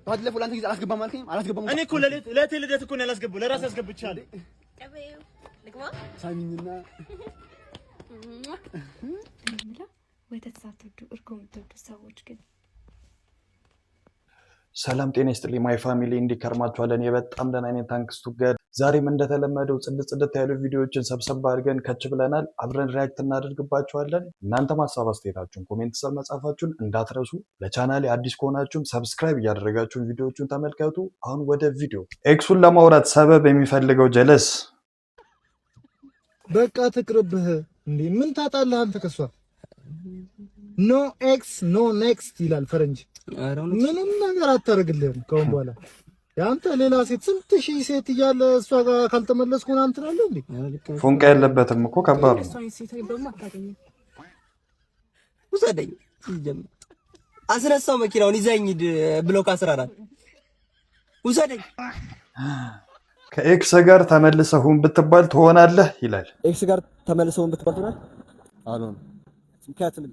ባለፈው ላንተ ጊዜ አላስገባም አልከኝ አላስገባም እኔ እኮ ለእቴ ልደት እኮ ነው ያላስገባው ለራሴ አስገብቻለሁ ልግባ ሳሚኝና ወተት ሳትወዱ እርጎ የምትወዱ ሰዎች ግን ሰላም ጤና ይስጥልኝ ማይ ፋሚሊ እንዲከርማችኋል እኔ በጣም ደህና ነኝ ታንክስ ቱ ጋድ ዛሬም እንደተለመደው ጽድት ያሉ ቪዲዮዎችን ሰብሰብ አድርገን ከች ብለናል አብረን ሪአክት እናደርግባችኋለን እናንተ ማሳብ አስተያየታችሁን ኮሜንት ስር መጻፋችሁን እንዳትረሱ ለቻናሌ አዲስ ከሆናችሁም ሰብስክራይብ እያደረጋችሁ ቪዲዮዎቹን ተመልከቱ አሁን ወደ ቪዲዮ ኤክሱን ለማውራት ሰበብ የሚፈልገው ጀለስ በቃ ትቅርብህ እንዴ ምን ታጣለህ አንተ ከሷ ኖ ኤክስ ኖ ኔክስት ይላል ፈረንጅ ምንም ነገር አታረግልህም ከውን በኋላ ያንተ ሌላ ሴት ስንት ሺህ ሴት እያለ እሷ ጋር ካልተመለስኩ አንተ አለ እንዴ ፎንቃ ያለበትም እኮ ከባድ ነው ውሰደኝ ይጀምር አስረሳው መኪናውን ይዘኝ ብሎክ 14 ውሰደኝ ከኤክስ ጋር ተመልሰሁን ብትባል ትሆናለህ ይላል ኤክስ ጋር ተመልሰሁን ብትባል ትሆናለህ አሉን ምክንያቱም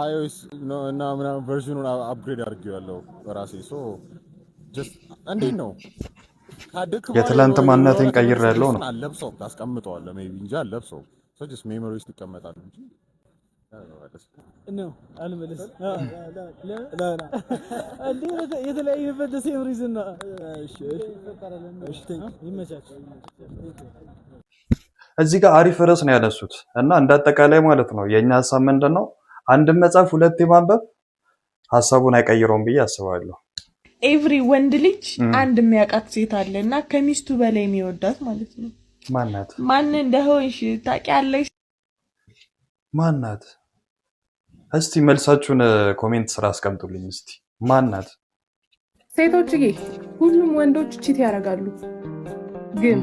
iOS እና ምናምን ቨርዥኑን አፕግሬድ አድርጌዋለሁ በራሴ ሶ ጀስት እንዴት ነው የትላንት ማንነቴን ቀይሬያለሁ ነው አለብሰው ታስቀምጠዋለህ ሜቢ እንጂ አለብሰው ሶ ጀስት ሜሞሪስ ይቀመጣል እንጂ ነው አልመለስ ላ እንዴ የተለያየበት ሴም ሪዝን ነው እሺ ይመቻች እዚህ ጋር አሪፍ ርዕስ ነው ያነሱት እና እንዳጠቃላይ ማለት ነው የኛ ሐሳብ ምንድነው አንድ መጽሐፍ ሁለት ማንበብ ሐሳቡን አይቀይረውም ብዬ አስባለሁ ኤቭሪ ወንድ ልጅ አንድ የሚያውቃት ሴት አለና ከሚስቱ በላይ የሚወዳት ማለት ነው ማናት ማን እንደሆንሽ ታውቂያለሽ ማናት እስቲ መልሳችሁን ኮሜንት ስራ አስቀምጡልኝ እስቲ ማናት ሴቶችዬ ሁሉም ወንዶች ቺት ያደርጋሉ ግን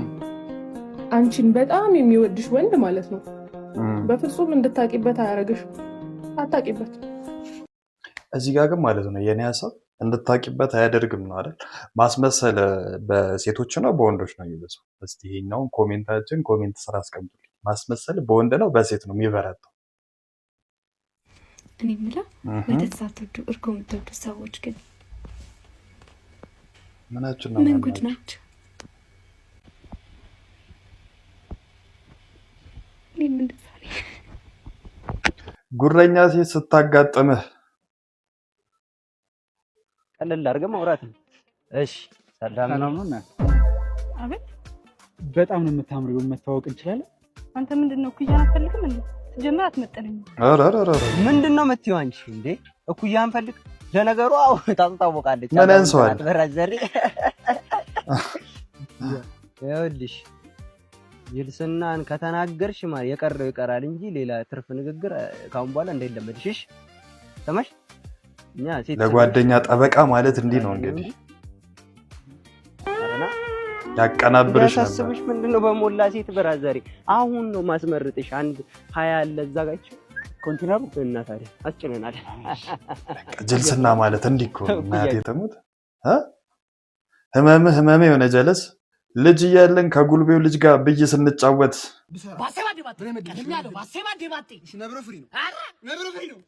አንቺን በጣም የሚወድሽ ወንድ ማለት ነው በፍጹም እንድታቂበት አያረግሽ አታቂበት እዚህ ጋር ግን ማለት ነው የኔ ሐሳብ እንድታቂበት አያደርግም ነው አይደል ማስመሰል በሴቶች ነው በወንዶች ነው የሚበዛው እስቲ ይሄኛው ኮሜንት ስራ አስቀምጡልኝ ማስመሰል በወንድ ነው በሴት ነው የሚበረታው እኔ ምላ ወተት ሳትወዱ እርጎ የምትወዱ ሰዎች ግን ምናችሁ ነው ምን ጉድ ናችሁ ጉረኛ ሴት ስታጋጥምህ ቀለል አድርገህ ማውራት ነው እሺ ሰላም ነው አቤት በጣም ነው የምታምሪው መታወቅ እንችላለን አንተ ምንድነው ኩያን አትፈልግም እንዴ ጀመር አትመጠነኝ አራራራ ምንድነው የምትይው አንቺ እንዴ ኩያን ፈልግ ለነገሩ አው ታጣጣውቃለች ምን አንሷል አትበራዘሪ ይኸውልሽ ይልስናን ከተናገርሽ ማለት የቀረው ይቀራል እንጂ ሌላ ትርፍ ንግግር ካሁን በኋላ እንዳይለመድሽ ተማሽ እኛ ሴት ለጓደኛ ጠበቃ ማለት እንዲህ ነው እንግዲህ አረና ያቀናብርሽ ነበር ያሳስብሽ ምንድነው በሞላ ሴት በራዘሪ አሁን ነው ማስመርጥሽ አንድ 20 አለ እዛጋች ኮንቲነሩ እና ታዲያ አስጭነናል ጅልስና ማለት እንዲህ እኮ እናቴ ተሙት ህመም የሆነ ጀለስ ልጅ እያለን ከጉልቤው ልጅ ጋር ብይ ስንጫወት ባሴባ ዲባቴ ለሚያለው ባሴባ ዲባቴ ነብሮ ፍሪ ነው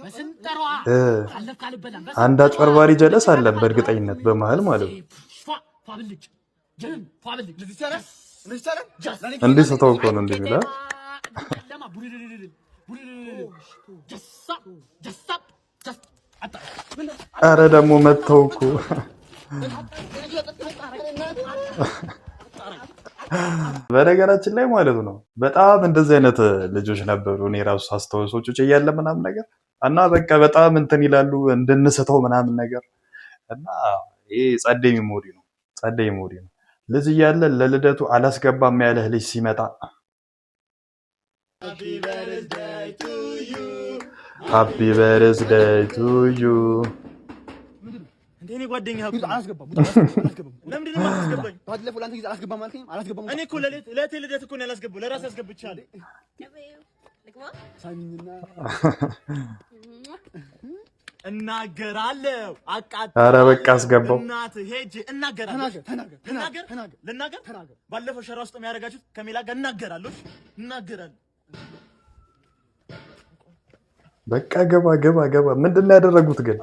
በሰንጠሯ አለካልበላም አንድ አጭበርባሪ ጀለስ አለ በእርግጠኝነት በመሃል ማለት ነው ፋብልጭ እንዴ ሰተውኮ ነው እንዴ ሚላ አረ ደግሞ መተውኮ በነገራችን ላይ ማለት ነው በጣም እንደዚህ አይነት ልጆች ነበሩ እኔ ራሱ አስተዋጽኦች እያለ ምናምን ነገር እና በቃ በጣም እንትን ይላሉ እንድንስተው ምናምን ነገር እና ይሄ ጸደይ ሜሞሪ ነው ልጅ እያለ ለልደቱ አላስገባም ያለህ ልጅ ሲመጣ ሃፒ በርዝዴይ ቱ ዩ እንደኔ ጓደኛ ሀቁ አላስገባም ለምን ነው ማስገባኝ ባለፈው ላንተ ጊዜ አላስገባም አልከኝ አላስገባም እኔ እኮ ለእቴ ልደት እኮ ነው ያላስገባው ለራሴ አስገብቻለሁ ልግባ ሳሚኝና እናገራለሁ አቃጥ አረ በቃ አስገባው እናት ሄጅ እናገራለሁ ተናገር ባለፈው ሸራ ውስጥ የሚያረጋችሁት ከሜላ ጋር እናገራለሁ በቃ ገባ። ምንድን ነው ያደረጉት ግን?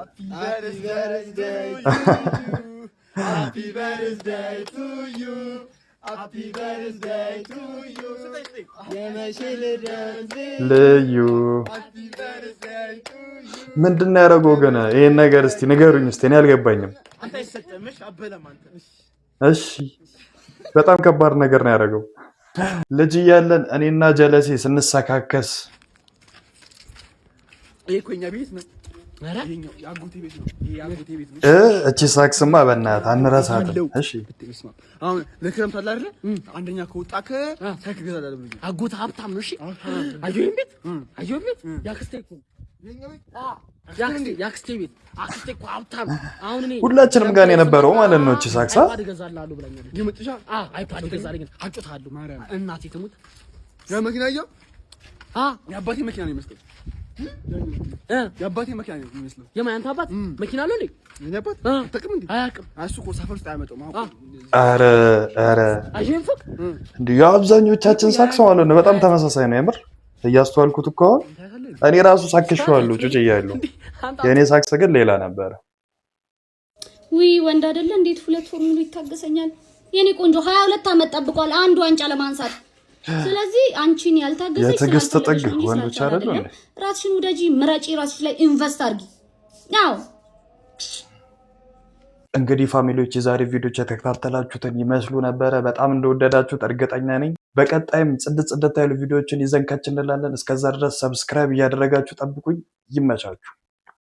ልዩ ምንድን ነው ያደረገው ግን? ይሄን ነገር እስቲ ንገሩኝ እስቲ፣ እኔ አልገባኝም። እሺ በጣም ከባድ ነገር ነው ያደረገው። ልጅ እያለን እኔና ጀለሴ ስንሰካከስ እቺ ሳክስማ በእናትህ አንረሳትም። እሺ አሁን ለክረምት አለ አይደል? አንደኛ ከወጣከ ሳይክል ገዛላለሁ ብዬ አጎት ሀብታም ነው። እሺ አየሁ ቤት ያክስቴ እኮ ያክስቴ ቤት አክስቴ እኮ ሀብታም። አሁን እኔ ሁላችንም ጋር የነበረው ማለት ነው። እቺ ሳክሳ አይፓድ እገዛላለሁ ብላኛለች። የመጥሻ አይፓድ እገዛለኝ አጭታለሁ። ማርያም እናቴ ትሙት። ያ መኪና ያው የአባቴ መኪና ነው የሚመስለው። የአባቴ መኪና ነው የሚመስለው። የማን አንተ አባት መኪና አለው እንዴ? የኔ አባት አታውቅም እንዴ? አያውቅም። እሱ እኮ ሰፈር ውስጥ አያመጣውም። ኧረ አይሽንፈቅ እንዴ የአብዛኞቻችን ሳክስ ማለት ነው። በጣም ተመሳሳይ ነው የምር። እያስተዋልኩት እኮ አሁን እኔ ራሱ ሳክሽዋለሁ ጩጭ እያለሁ። የኔ ሳክስ ግን ሌላ ነበረ። ውይ ወንድ አይደለ እንዴት 2 ወር ሙሉ ይታገሰኛል? የኔ ቆንጆ 22 አመት ጠብቋል አንድ ዋንጫ ለማንሳት። ስለዚህ አንቺን ያልታገሰሽ የትዕግስት ጥግ ወንዶች አይደሉ እንዴ? ራስሽን ውደጂ፣ ምረጪ፣ ራስሽ ላይ ኢንቨስት አድርጊ። ያው እንግዲህ ፋሚሊዎች የዛሬ ቪዲዮዎች የተከታተላችሁትን ይመስሉ ነበረ። በጣም እንደወደዳችሁት እርግጠኛ ነኝ። በቀጣይም ጽድት ያሉ ቪዲዮዎችን ይዘን ከች እንላለን። እስከዛ ድረስ ሰብስክራይብ እያደረጋችሁ ጠብቁኝ። ይመቻችሁ።